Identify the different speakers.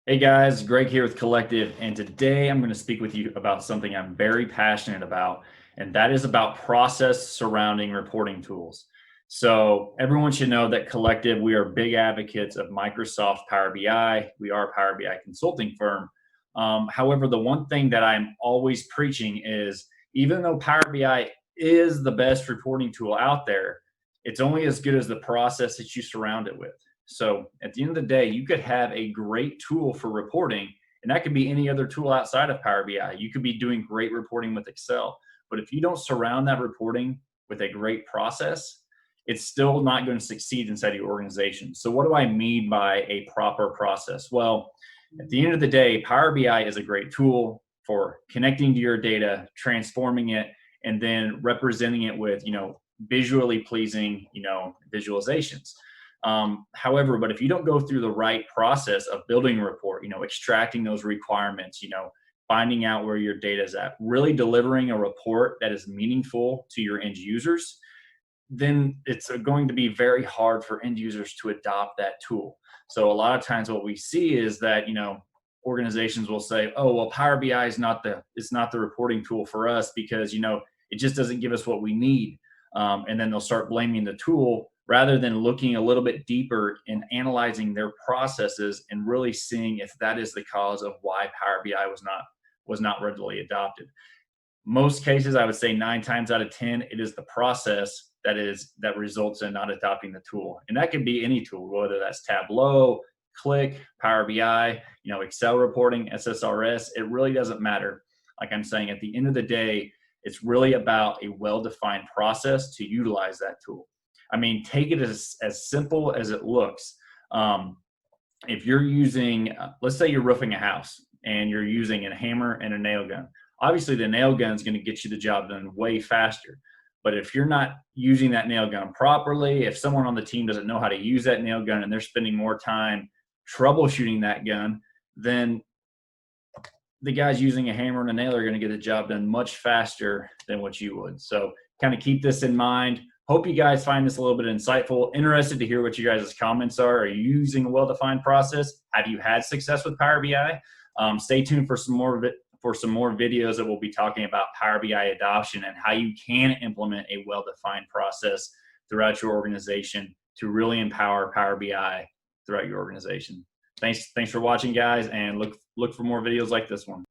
Speaker 1: Hey guys, Greg here with Collectiv, and today I'm going to speak with you about something I'm very passionate about, and that is about process surrounding reporting tools. So everyone should know that Collectiv, we are big advocates of Microsoft Power BI. We are a Power BI consulting firm. However, the one thing that I'm always preaching is even though Power BI is the best reporting tool out there, it's only as good as the process that you surround it with. So at the end of the day, you could have a great tool for reporting, and that could be any other tool outside of Power BI. You could be doing great reporting with Excel, but if you don't surround that reporting with a great process, it's still not going to succeed inside your organization. So what do I mean by a proper process? Well, at the end of the day, Power BI is a great tool for connecting to your data, transforming it, and then representing it with, visually pleasing, visualizations. However, but if you don't go through the right process of building a report, extracting those requirements, finding out where your data is at, really delivering a report that is meaningful to your end users, then it's going to be very hard for end users to adopt that tool. So a lot of times what we see is that, organizations will say, oh, well, Power BI is not the reporting tool for us because, it just doesn't give us what we need. And then they'll start blaming the tool rather than looking a little bit deeper and analyzing their processes and really seeing if that is the cause of why Power BI was not readily adopted. Most cases, I would say 9 times out of 10, it is the process that results in not adopting the tool. And that could be any tool, whether that's Tableau, Click, Power BI, Excel reporting, SSRS. It really doesn't matter. Like I'm saying, at the end of the day, it's really about a well-defined process to utilize that tool. I mean, take it as simple as it looks. If you're using, let's say you're roofing a house and you're using a hammer and a nail gun. Obviously, the nail gun is going to get you the job done way faster. But if you're not using that nail gun properly, if someone on the team doesn't know how to use that nail gun and they're spending more time troubleshooting that gun, then the guys using a hammer and a nail are going to get the job done much faster than what you would. So kind of keep this in mind. Hope you guys find this a little bit insightful. Interested to hear what you guys' comments are. Are you using a well-defined process? Have you had success with Power BI? Stay tuned for some more videos that we'll be talking about Power BI adoption and how you can implement a well-defined process throughout your organization to really empower Power BI throughout your organization. Thanks for watching, guys, and look for more videos like this one.